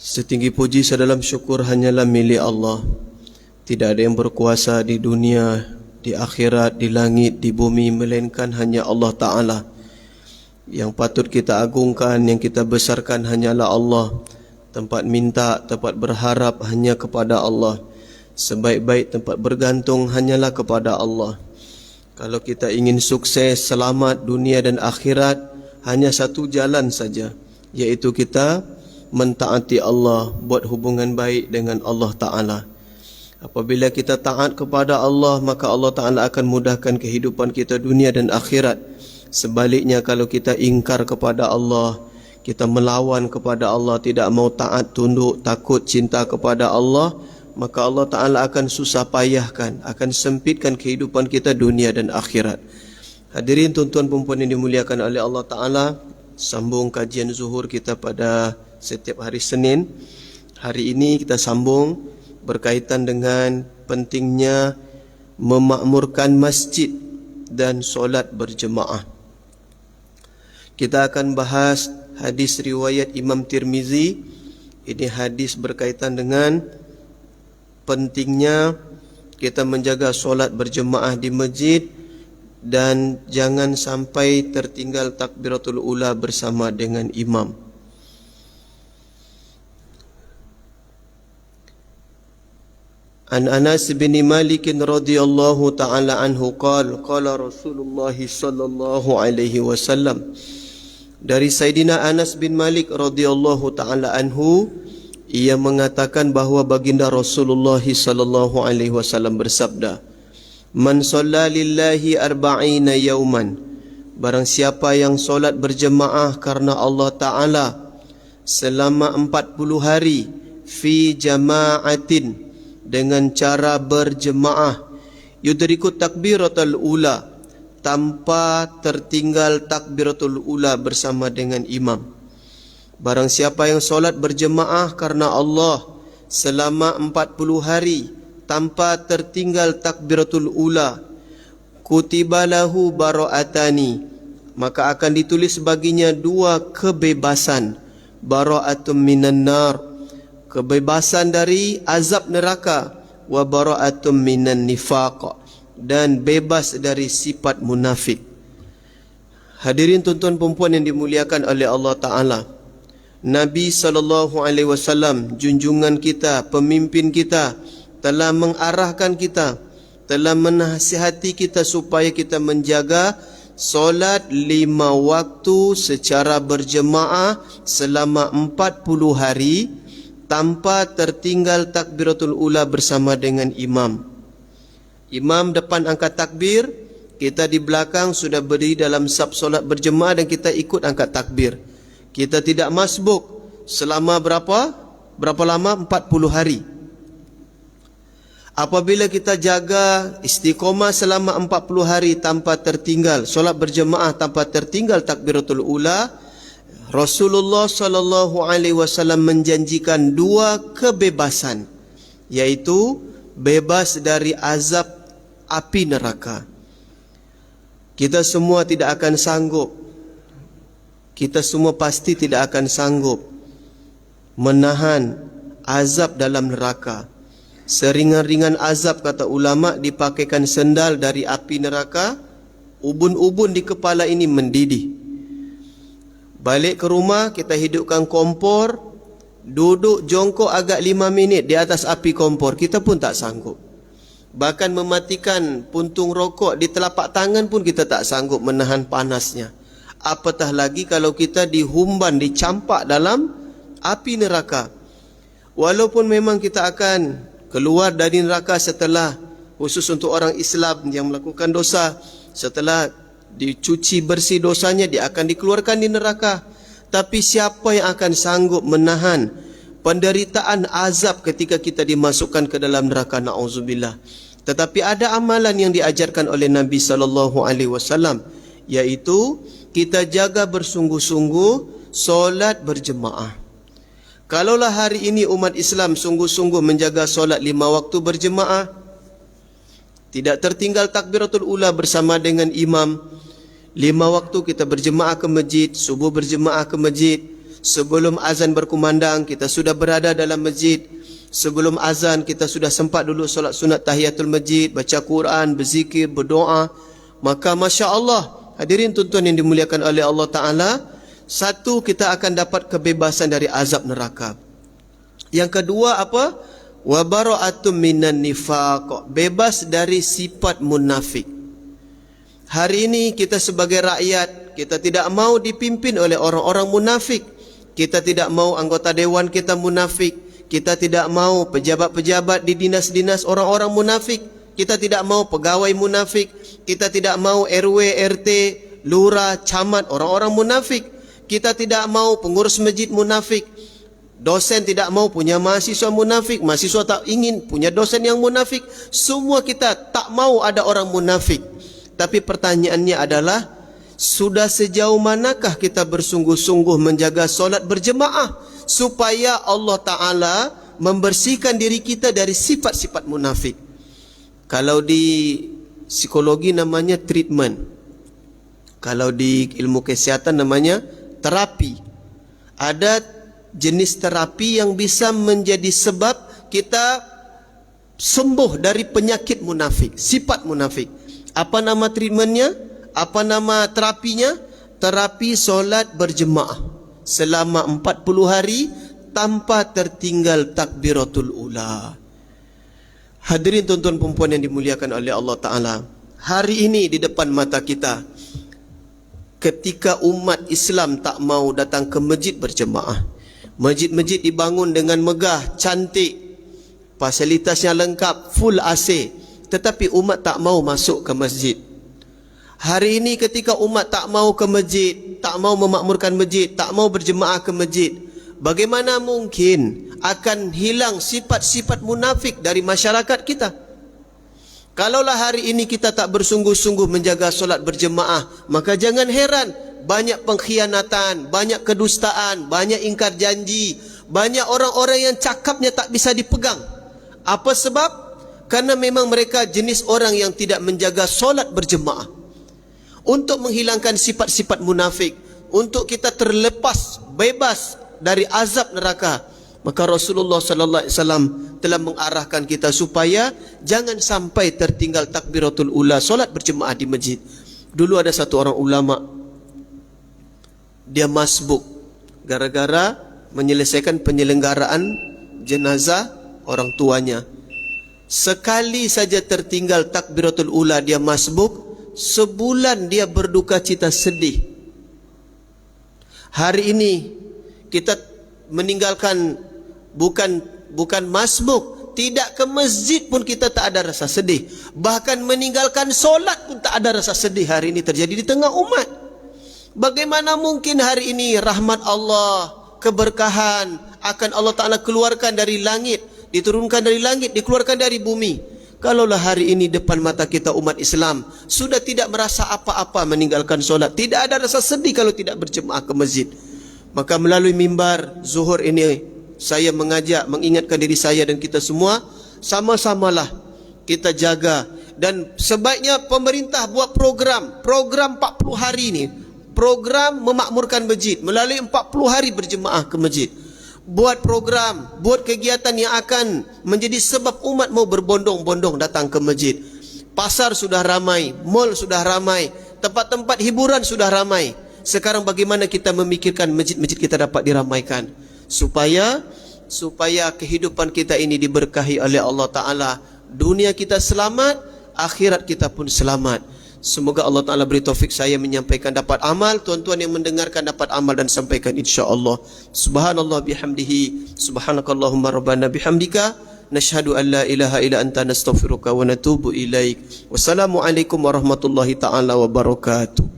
Setinggi puji sedalam syukur hanyalah milik Allah. Tidak ada yang berkuasa di dunia, di akhirat, di langit, di bumi, melainkan hanya Allah Ta'ala. Yang patut kita agungkan, yang kita besarkan hanyalah Allah. Tempat minta, tempat berharap hanya kepada Allah. Sebaik-baik tempat bergantung hanyalah kepada Allah. Kalau kita ingin sukses, selamat dunia dan akhirat, hanya satu jalan saja, iaitu kita mentaati Allah, buat hubungan baik dengan Allah Ta'ala. Apabila kita taat kepada Allah, maka Allah Ta'ala akan mudahkan kehidupan kita dunia dan akhirat. Sebaliknya, kalau kita ingkar kepada Allah, kita melawan kepada Allah, tidak mau taat, tunduk, takut, cinta kepada Allah, maka Allah Ta'ala akan susah payahkan, akan sempitkan kehidupan kita dunia dan akhirat. Hadirin tuan-tuan perempuan yang dimuliakan oleh Allah Ta'ala, sambung kajian zuhur kita pada setiap hari Senin. Hari ini kita sambung berkaitan dengan pentingnya memakmurkan masjid dan solat berjemaah. Kita akan bahas hadis riwayat Imam Tirmizi. Ini hadis berkaitan dengan pentingnya kita menjaga solat berjemaah di masjid dan jangan sampai tertinggal takbiratul ula bersama dengan imam. An Anas bin Malik radhiyallahu ta'ala anhu qala Rasulullah sallallahu alaihi wasallam. Dari Sayyidina Anas bin Malik radhiyallahu ta'ala anhu, ia mengatakan bahawa baginda Rasulullah sallallahu alaihi wasallam bersabda, "Man shalla lillahi arba'ina yauman." Barang siapa yang solat berjemaah karena Allah Ta'ala selama 40 hari, fi jama'atin, dengan cara berjemaah, yudriku takbiratul ula, tanpa tertinggal takbiratul ula bersama dengan imam. Barang siapa yang solat berjemaah karena Allah selama 40 hari tanpa tertinggal takbiratul ula, kutiba lahu bara'atani, maka akan ditulis baginya 2 kebebasan. Bara'atum minan nar, kebebasan dari azab neraka, wa bara'atum minan nifaq, dan bebas dari sifat munafik. Hadirin tuan-tuan perempuan yang dimuliakan oleh Allah Ta'ala, Nabi SAW, junjungan kita, pemimpin kita, telah mengarahkan kita, telah menasihati kita supaya kita menjaga solat 5 waktu secara berjemaah selama 40 hari tanpa tertinggal takbiratul ula bersama dengan imam. Imam depan angkat takbir, kita di belakang sudah berdiri dalam saf solat berjemaah dan kita ikut angkat takbir. Kita tidak masbuk selama berapa lama? 40 hari. Apabila kita jaga istiqomah selama 40 hari tanpa tertinggal solat berjemaah, tanpa tertinggal takbiratul ula, Rasulullah sallallahu alaihi wasallam menjanjikan 2 kebebasan, yaitu bebas dari azab api neraka. Kita semua tidak akan sanggup, kita semua pasti tidak akan sanggup menahan azab dalam neraka. Seringan-ringan azab, kata ulama, dipakaikan sendal dari api neraka, ubun-ubun di kepala ini mendidih. Balik ke rumah, kita hidupkan kompor, duduk jongkok agak 5 minit di atas api kompor, kita pun tak sanggup. Bahkan mematikan puntung rokok di telapak tangan pun kita tak sanggup menahan panasnya. Apatah lagi kalau kita dihumban, dicampak dalam api neraka. Walaupun memang kita akan keluar dari neraka setelah, khusus untuk orang Islam yang melakukan dosa, setelah dicuci bersih dosanya, dia akan dikeluarkan di neraka. Tapi siapa yang akan sanggup menahan penderitaan azab ketika kita dimasukkan ke dalam neraka, na'udzubillah. Tetapi ada amalan yang diajarkan oleh Nabi SAW, yaitu kita jaga bersungguh-sungguh solat berjemaah. Kalaulah hari ini umat Islam sungguh-sungguh menjaga solat 5 waktu berjemaah, tidak tertinggal takbiratul ula bersama dengan imam, 5 waktu kita berjemaah ke masjid, subuh berjemaah ke masjid, Sebelum azan berkumandang, kita sudah berada dalam masjid. Sebelum azan, kita sudah sempat dulu solat sunat tahiyatul masjid, baca Quran, berzikir, berdoa. Maka Masya Allah, hadirin tuan-tuan yang dimuliakan oleh Allah Ta'ala, satu, kita akan dapat kebebasan dari azab neraka. Yang kedua apa? Wa bara'atum minan nifaq, bebas dari sifat munafik. Hari ini kita sebagai rakyat, kita tidak mau dipimpin oleh orang-orang munafik. Kita tidak mau anggota dewan kita munafik. Kita tidak mau pejabat-pejabat di dinas-dinas orang-orang munafik. Kita tidak mau pegawai munafik. Kita tidak mau RW, RT, lurah, camat orang-orang munafik. Kita tidak mau pengurus masjid munafik. Dosen tidak mau punya mahasiswa munafik. Mahasiswa tak ingin punya dosen yang munafik. Semua kita tak mau ada orang munafik. Tapi pertanyaannya adalah, sudah sejauh manakah kita bersungguh-sungguh menjaga solat berjemaah supaya Allah Ta'ala membersihkan diri kita dari sifat-sifat munafik. Kalau di psikologi namanya treatment, kalau di ilmu kesehatan namanya terapi. Ada jenis terapi yang bisa menjadi sebab kita sembuh dari penyakit munafik, sifat munafik. Apa nama treatmentnya? Apa nama terapinya? Terapi solat berjemaah selama 40 hari tanpa tertinggal takbiratul ula. Hadirin tuan-tuan perempuan yang dimuliakan oleh Allah Ta'ala, hari ini di depan mata kita, ketika umat Islam tak mau datang ke masjid berjemaah, masjid-masjid dibangun dengan megah, cantik, fasilitasnya lengkap, full AC, tetapi umat tak mau masuk ke masjid. Hari ini ketika umat tak mau ke masjid, tak mau memakmurkan masjid, tak mau berjemaah ke masjid, bagaimana mungkin akan hilang sifat-sifat munafik dari masyarakat kita? Kalaulah hari ini kita tak bersungguh-sungguh menjaga solat berjemaah, maka jangan heran banyak pengkhianatan, banyak kedustaan, banyak ingkar janji, banyak orang-orang yang cakapnya tak bisa dipegang. Apa sebab? Karena memang mereka jenis orang yang tidak menjaga solat berjemaah. Untuk menghilangkan sifat-sifat munafik, untuk kita terlepas, bebas dari azab neraka, maka Rasulullah sallallahu alaihi wasallam telah mengarahkan kita supaya jangan sampai tertinggal takbiratul ula, solat berjemaah di masjid. Dulu ada satu orang ulama, dia masbuk gara-gara menyelesaikan penyelenggaraan jenazah orang tuanya. Sekali saja tertinggal takbiratul ula, dia masbuk. Sebulan dia berduka cita, sedih. Hari ini kita meninggalkan bukan masbuk, tidak ke masjid pun kita tak ada rasa sedih. Bahkan meninggalkan solat pun tak ada rasa sedih. Hari ini terjadi di tengah umat. Bagaimana mungkin hari ini rahmat Allah, keberkahan akan Allah Ta'ala keluarkan dari langit, diturunkan dari langit, dikeluarkan dari bumi. Kalaulah hari ini depan mata kita umat Islam sudah tidak merasa apa-apa meninggalkan solat, tidak ada rasa sedih kalau tidak berjemaah ke masjid, maka melalui mimbar zuhur ini saya mengajak, mengingatkan diri saya dan kita semua, sama-samalah kita jaga. Dan sebaiknya pemerintah buat program 40 hari ini, program memakmurkan masjid melalui 40 hari berjemaah ke masjid. Buat program, buat kegiatan yang akan menjadi sebab umat mau berbondong-bondong datang ke masjid. Pasar sudah ramai, mall sudah ramai, tempat-tempat hiburan sudah ramai. Sekarang bagaimana kita memikirkan masjid-masjid kita dapat diramaikan supaya kehidupan kita ini diberkahi oleh Allah Ta'ala. Dunia kita selamat, akhirat kita pun selamat. Semoga Allah Ta'ala beri taufik saya menyampaikan dapat amal, tuan-tuan yang mendengarkan dapat amal dan sampaikan insya-Allah. Subhanallah bihamdihi, subhanakallahumma rabbana bihamdika, nashhadu an la ilaha illa anta nastaghfiruka wa natubu ilaik. Wassalamualaikum warahmatullahi taala wabarakatuh.